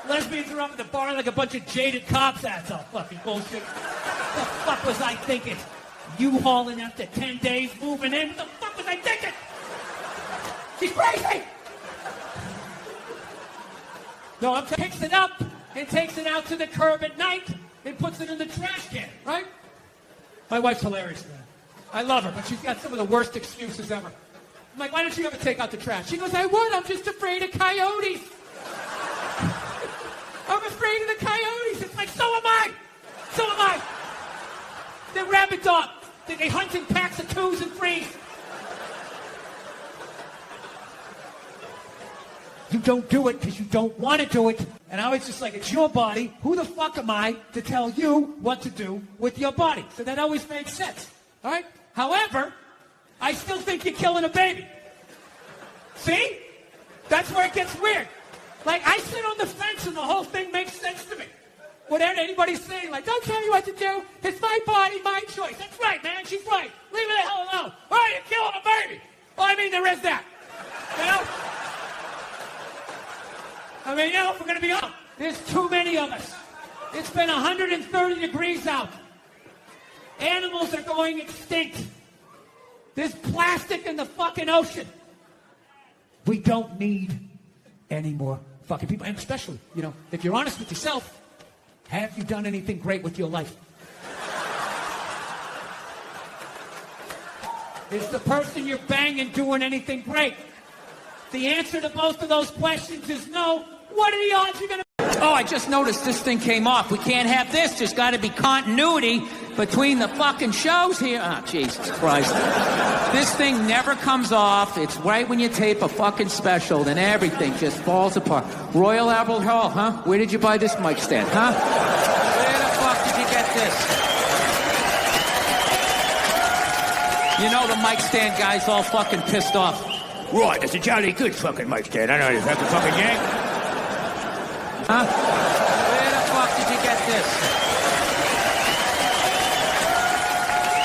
Lesbians are up at the bar like a bunch of jaded cops. That's all fucking bullshit. What the fuck was I thinking? You hauling after 10 days, moving in? What the fuck was I thinking? She's crazy! No, I'm picks it up and takes it out to the curb at night and puts it in the trash can, right? My wife's hilarious, man. I love her, but she's got some of the worst excuses ever. I'm like, why don't you ever take out the trash? She goes, I would, I'm just afraid of coyotes. I'm afraid of the coyotes. It's like, so am I. So am I. They're rabid dogs. They hunt in packs of 2s and 3s. You don't do it because you don't want to do it. And I was just like, it's your body. Who the fuck am I to tell you what to do with your body? So that always made sense. All right? However, I still think you're killing a baby. See? That's where it gets weird. Like, I sit on the fence and the whole thing makes sense to me. Whatever anybody's saying, like, don't tell me what to do. It's my body, my choice. That's right, man. She's right. Leave it the hell alone. All right, you're killing a baby. Well, I mean, there is that. You know? I mean, you know, if we're going to be honest, there's too many of us. It's been 130 degrees out. Animals are going extinct. There's plastic in the fucking ocean. We don't need any more fucking people. And especially, you know, if you're honest with yourself, have you done anything great with your life? Is the person you're banging doing anything great? The answer to both of those questions is no. What are the odds you're going to... Oh, I just noticed this thing came off. We can't have this. There's got to be continuity between the fucking shows here. Oh, Jesus Christ. This thing never comes off. It's right when you tape a fucking special, then everything just falls apart. Royal Albert Hall, huh? Where did you buy this mic stand, huh? Where the fuck did you get this? You know the mic stand guy's all fucking pissed off. Right, it's a jolly good fucking mic stand. I know you have the fucking yank. Huh? Where the fuck did you get this?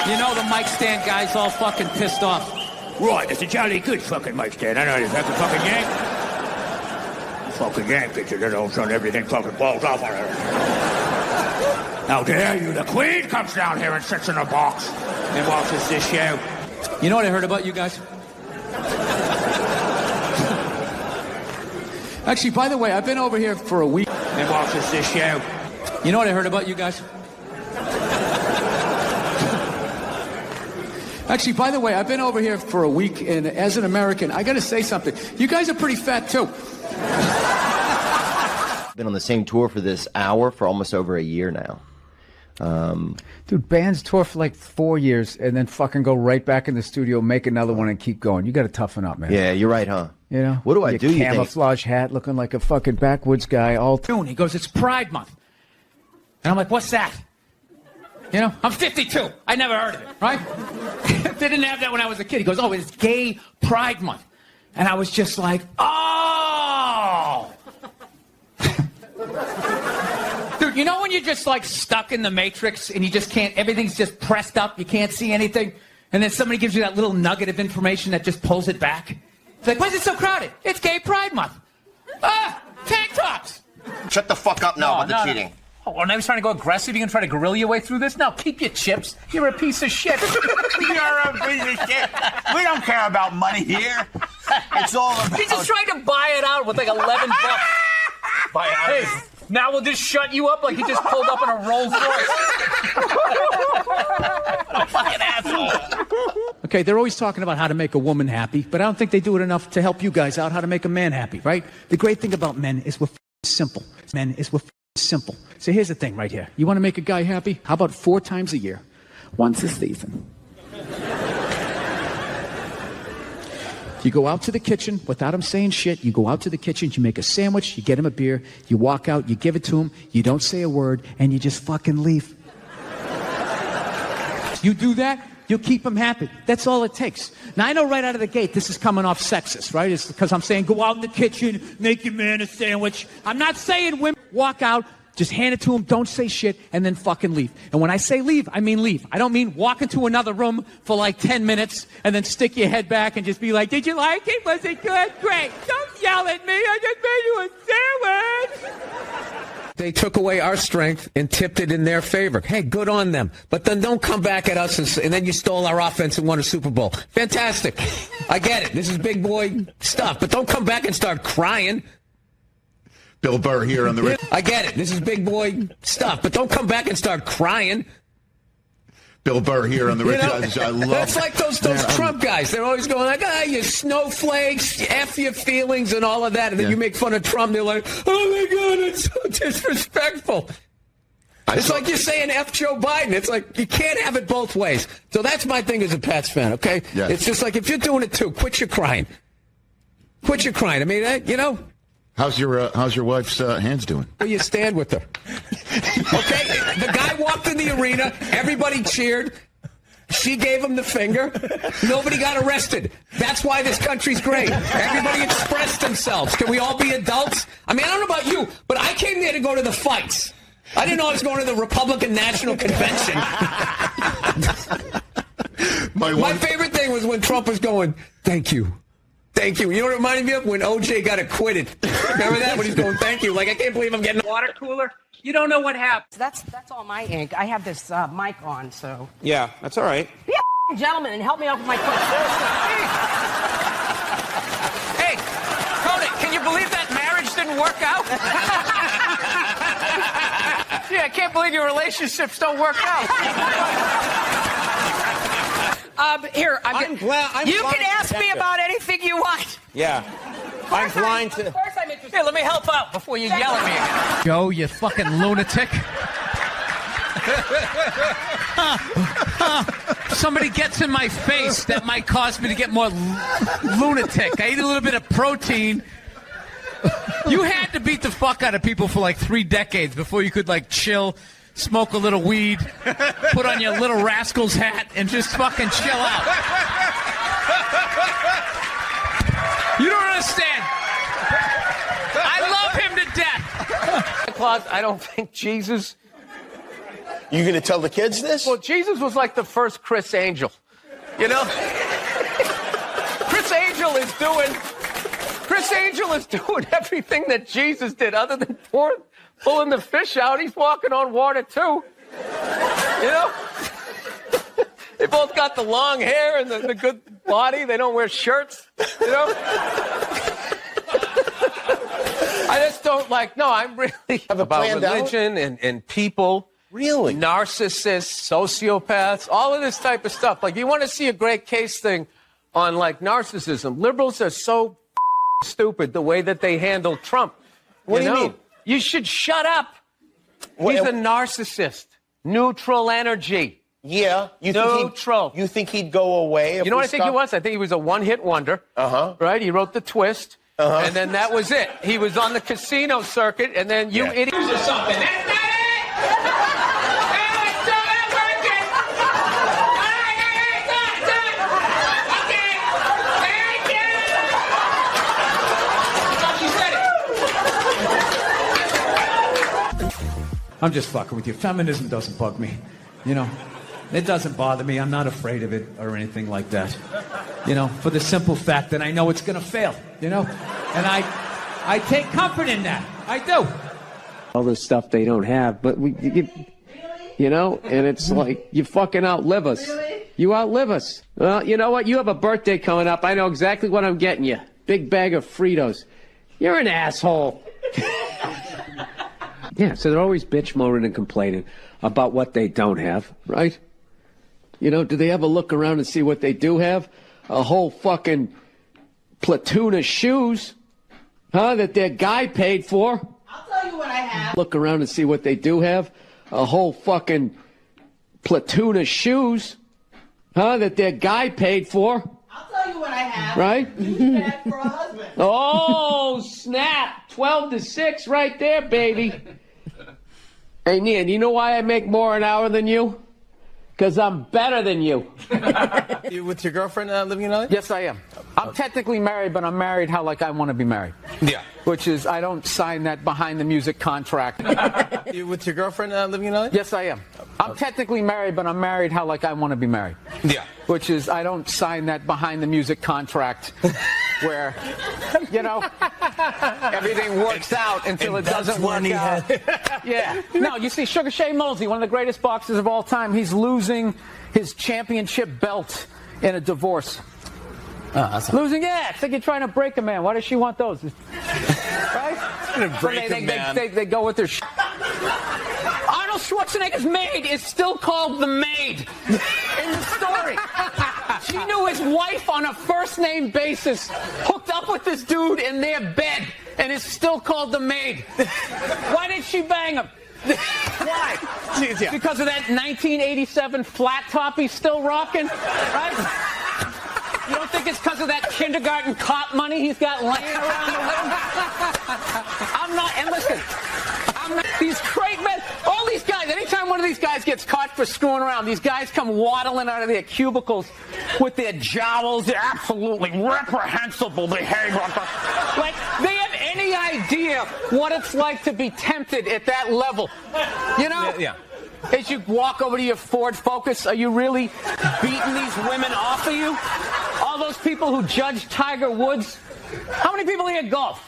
You know the mic stand guy's all fucking pissed off. Right, it's a jolly good fucking mic stand. I know you have the fucking yank. Fucking yank it, you know, son, everything fucking falls off on her. How dare you? The Queen comes down here and sits in a box and watches this show. You know what I heard about you guys? Actually, by the way, I've been over here for a week and watches this show. You know what I heard about you guys? Actually, by the way, I've been over here for a week, and as an American, I got to say something. You guys are pretty fat, too. Been on the same tour for this hour for almost over a year now. Dude, bands tour for like 4 years and then fucking go right back in the studio, make another one, and keep going. You got to toughen up, man. Yeah, you're right, huh? You know? What do I do, you think? Camouflage hat, looking like a fucking backwoods guy. All He goes, it's Pride Month. And I'm like, what's that? You know, I'm 52. I never heard of it, right? They didn't have that when I was a kid. He goes, oh, it's Gay Pride Month. And I was just like, oh. Dude, you know when you're just like stuck in the Matrix and you just can't, everything's just pressed up, you can't see anything? And then somebody gives you that little nugget of information that just pulls it back. It's like, why is it so crowded? It's Gay Pride Month. Tank tops. Shut the fuck up now with the cheating. Oh, well, now he's trying to go aggressive. You can try to guerrilla your way through this? Now, keep your chips. You're a piece of shit. You're a piece of shit. We don't care about money here. It's all about... He just tried to buy it out with like 11 bucks. Buy it out. Hey, now we'll just shut you up like he just pulled up in a Rolls Royce. Fucking asshole. Okay, they're always talking about how to make a woman happy, but I don't think they do it enough to help you guys out how to make a man happy, right? The great thing about men is we're simple. Men is we're simple. So here's the thing right here. You want to make a guy happy? How about 4 times a year? Once a season. You go out to the kitchen without him saying shit. You go out to the kitchen, you make a sandwich, you get him a beer, you walk out, you give it to him, you don't say a word, and you just fucking leave. You do that, you'll keep him happy. That's all it takes. Now, I know right out of the gate this is coming off sexist, right? It's because I'm saying go out in the kitchen, make your man a sandwich. I'm not saying women walk out, just hand it to him, don't say shit, and then fucking leave. And when I say leave, I mean leave. I don't mean walk into another room for like 10 minutes and then stick your head back and just be like, did you like it? Was it good? Great. Don't yell at me. I just made you a sandwich. They took away our strength and tipped it in their favor. Hey, good on them. But then don't come back at us and then you stole our offense and won a Super Bowl. Fantastic. I get it. This is big boy stuff. But don't come back and start crying. Bill Burr here on the... I get it. This is big boy stuff. But don't come back and start crying. Bill Burr here on the Rich Eisen Show. I love That's like those Trump guys. They're always going like, you snowflakes, F your feelings and all of that. And then you make fun of Trump. They're like, oh, my God, it's so disrespectful. It's like you're saying F Joe Biden. It's like you can't have it both ways. So that's my thing as a Pats fan, okay? Yes. It's just like if you're doing it too, quit your crying. Quit your crying. I mean, you know. How's your wife's hands doing? Well, you stand with her. Okay? The guy walked in the arena. Everybody cheered. She gave him the finger. Nobody got arrested. That's why this country's great. Everybody expressed themselves. Can we all be adults? I mean, I don't know about you, but I came there to go to the fights. I didn't know I was going to the Republican National Convention. My favorite thing was when Trump was going, thank you. Thank you. You know what it reminded me of? When OJ got acquitted. Remember that? When he's going, thank you. Like, I can't believe I'm getting a water cooler. You don't know what happened. That's all my ink. I have this mic on, so. Yeah, that's all right. Be a gentleman and help me out with my quick. Hey, Cody, can you believe that marriage didn't work out? Yeah, I can't believe your relationships don't work out. Here, I'm glad. You can ask me about anything you want. Yeah. I'm blind to... Of course I'm interested. Here, let me help out before you yell at me again. Joe, you fucking lunatic. Somebody gets in my face, that might cause me to get more lunatic. I eat a little bit of protein. You had to beat the fuck out of people for like 3 decades before you could like chill, smoke a little weed, put on your Little Rascals hat, and just fucking chill out. You don't understand. I love him to death. Claus, I don't think Jesus... You going to tell the kids this? Well, Jesus was like the first Chris Angel. You know? Chris Angel is doing everything that Jesus did other than pulling the fish out. He's walking on water, too. You know? They both got the long hair and the good body. They don't wear shirts. You know? I just don't like... No, I'm really about religion and people... Really? Narcissists, sociopaths, all of this type of stuff. Like, you want to see a great case thing on, like, narcissism. Liberals are so stupid the way that they handle Trump. What do you mean? You should shut up. He's a narcissist. Neutral energy. Yeah. You think he'd go away? You know what I think he was? I think he was a one-hit wonder. Uh-huh. Right? He wrote The Twist. Uh-huh. And then that was it. He was on the casino circuit, and then you idiots or something. That's not it! I'm just fucking with you. Feminism doesn't bug me, you know. It doesn't bother me. I'm not afraid of it or anything like that, you know, for the simple fact that I know it's going to fail, you know. And I take comfort in that. I do. All this stuff they don't have, but you know, and it's like, you fucking outlive us. You outlive us. Well, you know what? You have a birthday coming up. I know exactly what I'm getting you. Big bag of Fritos. You're an asshole. Yeah, so they're always bitch moaning and complaining about what they don't have, right? You know, do they ever look around and see what they do have? A whole fucking platoon of shoes, huh, that their guy paid for. I'll tell you what I have. Look around and see what they do have. A whole fucking platoon of shoes, huh, that their guy paid for. I'll tell you what I have. Right? Use that for a husband. Oh, snap. 12-6 right there, baby. Hey, Nia, do you know why I make more an hour than you? Because I'm better than you. You with your girlfriend living in LA? Yes, I am. I'm technically married, but I'm married how like I want to be married. Yeah. Which is, I don't sign that behind the music contract. You with your girlfriend living in LA? Yes, I am. I'm technically married, but I'm married how like I want to be married. Yeah. Which is, I don't sign that behind the music contract where, you know, everything works out until it doesn't work out. Yeah. No, you see, Sugar Shane Mosley, one of the greatest boxers of all time, he's losing his championship belt in a divorce. Losing, yeah. It's like you're trying to break a man. Why does she want those? Right? Gonna break a man. They go with their Arnold Schwarzenegger's maid is still called the maid in the story. She knew his wife on a first-name basis, hooked up with this dude in their bed, and is still called the maid. Why did she bang him? Why? Yeah. Because of that 1987 flat top he's still rocking? Right? You don't think it's because of that kindergarten cop money he's got laying around the room? I'm not, and listen, these great men, all these guys, anytime one of these guys gets caught for screwing around, these guys come waddling out of their cubicles with their jowls, they're absolutely reprehensible behavior. Like, they have any idea what it's like to be tempted at that level. You know? Yeah. As you walk over to your Ford Focus, are you really beating these women off of you? All those people who judge Tiger Woods? How many people here golf?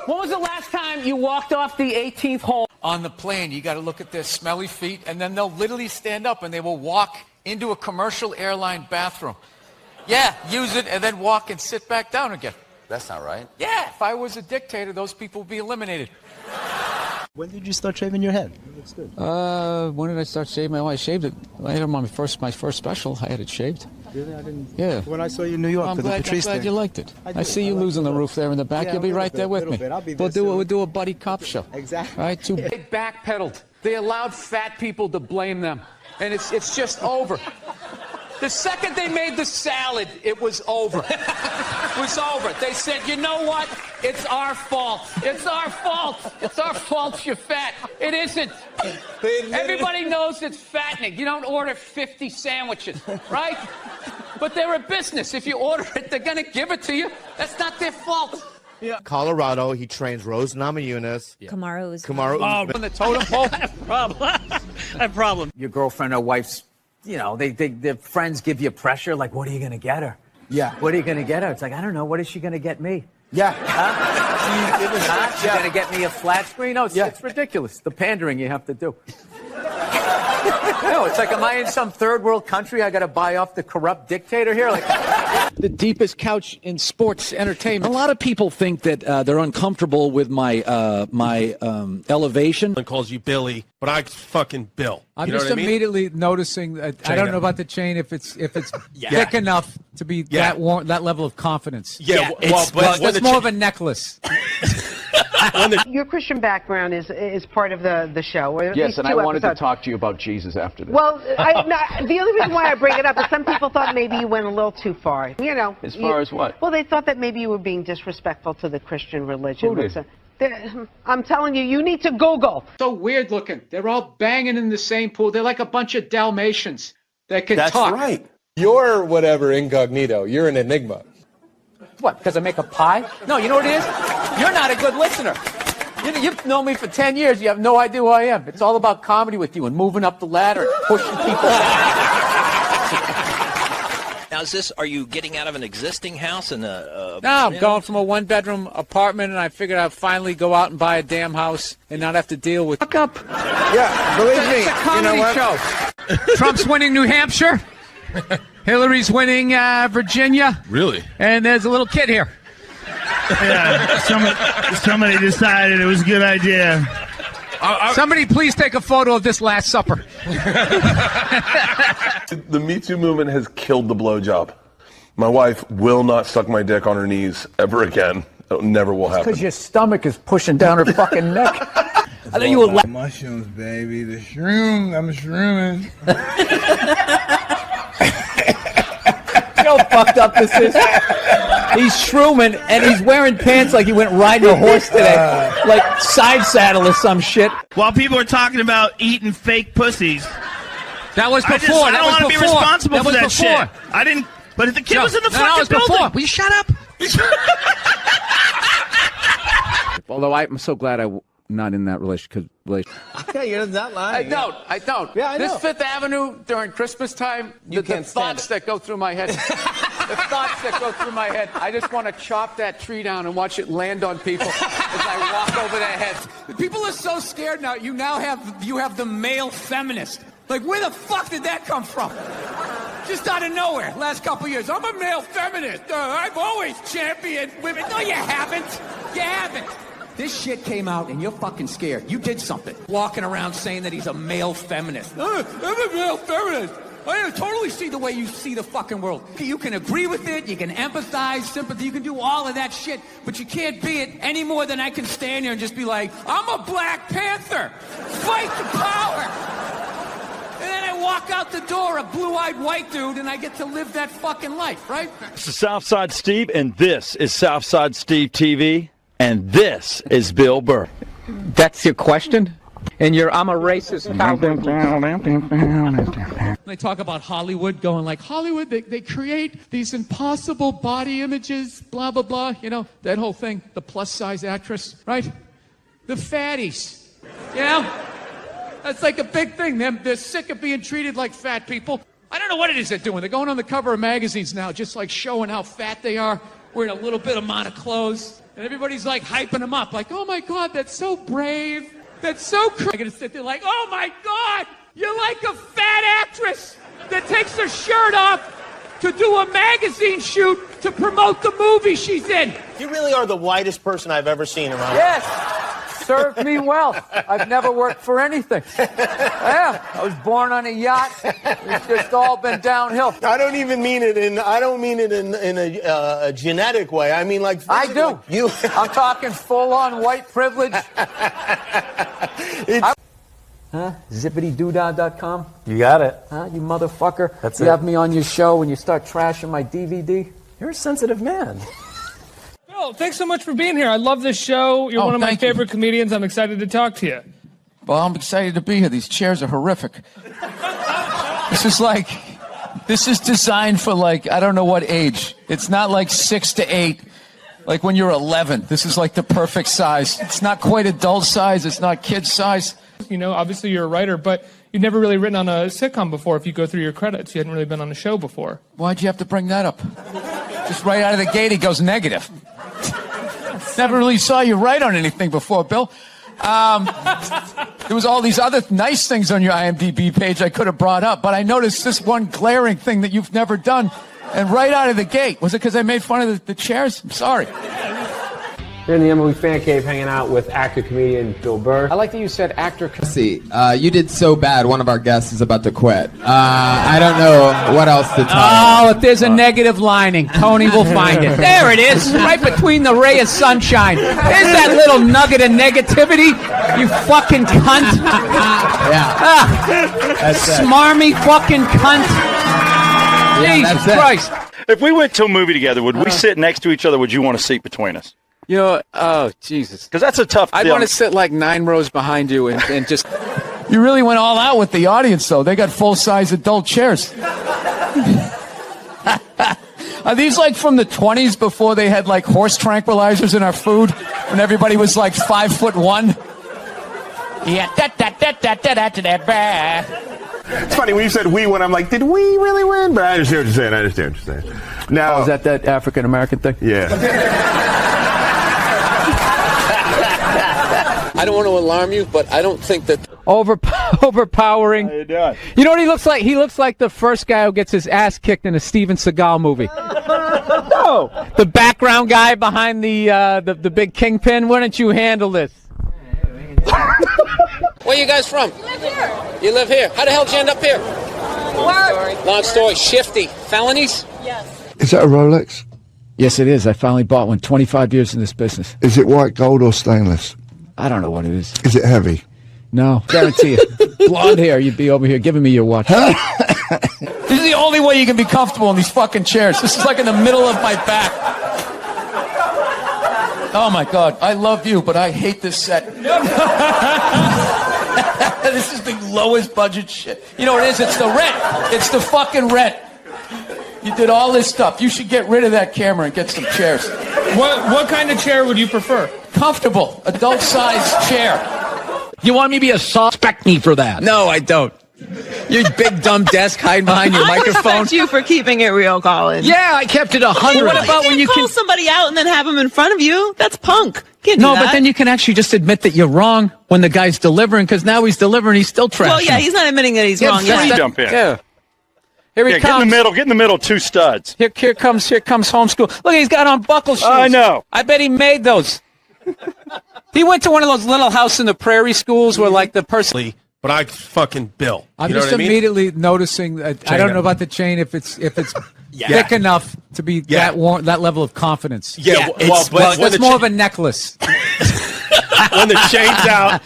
When was the last time you walked off the 18th hole? On the plane, you got to look at their smelly feet, and then they'll literally stand up and they will walk into a commercial airline bathroom. Yeah, use it and then walk and sit back down again. That's not right. Yeah, if I was a dictator, those people would be eliminated. When did you start shaving your head? It looks good. When did I start shaving? I shaved it. I had it on my first special. I had it shaved. Really? I didn't. Yeah. When I saw you in New York, I'm for the glad Patrice thing. you liked it. I I see you losing the roof there in the back. Yeah, You'll be a right there with me. bit. I'll be there soon. We'll do a buddy cop show. Exactly. All right. They backpedaled. They allowed fat people to blame them, and it's just over. The second they made the salad, it was over. It was over. They said, you know what? It's our fault. It's our fault. It's our fault you're fat. It isn't. Everybody knows it's fattening. You don't order 50 sandwiches, right? But they're a business. If you order it, they're going to give it to you. That's not their fault. Yeah. Colorado, he trains Rose Namajunas. Yeah. Kamaru On the totem pole. I have a problem. Your girlfriend or wife's, you know, their friends give you pressure, like, what are you going to get her? Yeah. What are you going to get her? It's like, I don't know. What is she going to get me? Yeah. She's going to get me a flat screen? No, it's ridiculous. The pandering you have to do. No, it's like, am I in some third world country? I got to buy off the corrupt dictator here? Like, the deepest couch in sports entertainment. A lot of people think that they're uncomfortable with my elevation. And calls you Billy, but I fucking Bill. I'm You know just what I mean? immediately noticing. I don't know about the chain. If it's thick enough to be that level of confidence. Yeah, but that's more of a necklace. Your Christian background is part of the show. Or at Yes, least and two I wanted episodes. to talk to you about Jesus after this. Well, the only reason why I bring it up is some people thought maybe you went a little too far. You know. As far as what? Well, they thought that maybe you were being disrespectful to the Christian religion. Who did? I'm telling you, you need to Google. So weird looking. They're all banging in the same pool. They're like a bunch of Dalmatians that can That's talk. right. You're whatever incognito. You're an enigma. What, because I make a pie? No, you know what it is? You're not a good listener. You've known me for 10 years. You have no idea who I am. It's all about comedy with you and moving up the ladder and pushing people Now, are you getting out of an existing house and No, I'm going from a one-bedroom apartment, and I figured I'd finally go out and buy a damn house and not have to deal with... Fuck up. Yeah, believe me. It's a comedy show. Trump's winning New Hampshire. Hillary's winning Virginia. Really? And there's a little kid here. Yeah, somebody decided it was a good idea. Somebody please take a photo of this Last Supper. The Me Too movement has killed the blowjob. My wife will not suck my dick on her knees ever again. It never will happen. Because your stomach is pushing down her fucking neck. I know you were mushrooms, baby. The shroom. I'm shrooming. You know how fucked up this is? He's shrooming, and he's wearing pants like he went riding a horse today. Like side saddle or some shit. While people are talking about eating fake pussies. That was before. I don't want to be responsible for that shit. I didn't. But if the kid was in the fucking building. Before. Will you shut up? Although I'm so glad I'm not in that relationship. Yeah, you're not lying. I don't. Yeah, I know. This Fifth Avenue during Christmas time, the thoughts that go through my head. The thoughts that go through my head. I just want to chop that tree down and watch it land on people as I walk over their heads. People are so scared now. You have the male feminist. Like, where the fuck did that come from? Just out of nowhere. Last couple years, I'm a male feminist. I've always championed women. No, you haven't. You haven't. This shit came out and you're fucking scared. You did something. Walking around saying that he's a male feminist. I'm a male feminist. I totally see the way you see the fucking world. You can agree with it, you can empathize, sympathy, you can do all of that shit, but you can't be it any more than I can stand here and just be like, I'm a Black Panther. Fight the power. And then I walk out the door, a blue-eyed white dude, and I get to live that fucking life, right? This is Southside Steve, and this is Southside Steve TV, and this is Bill Burr. That's your question? And I'm a racist cowboy. They talk about Hollywood going like, Hollywood, they create these impossible body images, blah, blah, blah. You know, that whole thing, the plus-size actress, right? The fatties, you know? That's like a big thing. They're sick of being treated like fat people. I don't know what it is they're doing. They're going on the cover of magazines now, just like showing how fat they are, wearing a little bit amount of clothes. And everybody's like hyping them up, like, oh my God, that's so brave. That's so crazy. I'm going to sit there like, oh my God, you're like a fat actress that takes her shirt off to do a magazine shoot to promote the movie she's in. You really are the whitest person I've ever seen around. Yes, served me well. I've never worked for anything. Yeah, I was born on a yacht. It's just all been downhill. I don't even mean it in. I don't mean it in a genetic way. I mean like. I do. You. I'm talking full-on white privilege. Zippitydoodah.com. You got it. Huh? You motherfucker. That's you it. have me on your show and you start trashing my DVD. You're a sensitive man. Bill, thanks so much for being here. I love this show. You're one of my favorite comedians. I'm excited to talk to you. Well, I'm excited to be here. These chairs are horrific. This is designed for like, I don't know what age. It's not like 6 to 8. Like when you're 11. This is like the perfect size. It's not quite adult size. It's not kid size. You know, obviously you're a writer, but you've never really written on a sitcom before. If you go through your credits, you hadn't really been on a show before. Why'd you have to bring that up? Just right out of the gate, he goes negative. Never really saw you write on anything before, Bill. There was all these other nice things on your IMDb page I could have brought up, but I noticed this one glaring thing that you've never done, and right out of the gate. Was it because I made fun of the chairs? I'm sorry. Here in the Emily Fan Cave hanging out with actor-comedian Bill Burr. I like that you said actor. See, you did so bad, one of our guests is about to quit. I don't know what else to tell you. Oh, if there's a negative lining, Tony will find it. There it is, right between the ray of sunshine. There's that little nugget of negativity, you fucking cunt. Smarmy fucking cunt. Jesus Christ. If we went to a movie together, would we sit next to each other? Would you want a seat between us? You know, oh, Jesus. Because that's a tough I'd want to sit like 9 rows behind you and just... You really went all out with the audience, though. They got full-size adult chairs. Are these like from the 20s before they had like horse tranquilizers in our food? When everybody was like 5'1"? Yeah, It's funny when you said we win. I'm like, did we really win? But I understand what you're saying. Now, is that African American thing? Yeah. I don't want to alarm you, but I don't think that Overpowering. How you doing? You know what he looks like? He looks like the first guy who gets his ass kicked in a Steven Seagal movie. No. The background guy behind the big kingpin. Why don't you handle this? Where you guys from? You live here. How the hell did you end up here? Long story. Shifty. Felonies? Is that a Rolex? Yes, it is. I finally bought one. 25 years in this business. Is it white gold or stainless? I don't know what it is. Is it heavy? No, guarantee it. Blonde hair, you'd be over here giving me your watch. This is the only way you can be comfortable in these fucking chairs. This is like in the middle of my back. Oh my God, I love you, but I hate this set. This is the lowest budget shit. You know what it is? It's the rent. It's the fucking rent. You did all this stuff. You should get rid of that camera and get some chairs. What kind of chair would you prefer? Comfortable, adult-sized chair. You want me to be a suspect me for that? No, I don't. Your big dumb desk hiding behind your microphone. I respect you for keeping it real, Colin. Yeah, I kept it 100. What about when you call somebody out and then have them in front of you? That's punk. Can't do No, that. but then you can actually just admit that you're wrong when the guy's delivering, because now he's delivering, he's still trashing. Well, yeah, he's not admitting that he's wrong. You jump in. Yeah. Here he Get comes. in the middle, two studs. Here comes homeschool. Look, he's got on buckle shoes. I know. I bet he made those. He went to one of those little house in the prairie schools where like the person. But I fucking Bill. I'm You know just what I mean? immediately noticing. I don't know about the chain if it's thick enough to be that level of confidence. Yeah, it's more of a necklace. When the chain's out,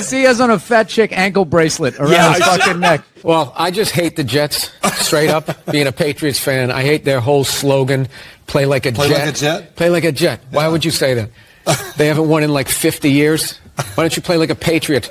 He has on a fat chick ankle bracelet around his fucking neck. Well, I just hate the Jets, straight up. Being a Patriots fan, I hate their whole slogan, play like a jet. Like a jet? Play like a jet. Why would you say that? They haven't won in like 50 years. Why don't you play like a Patriot?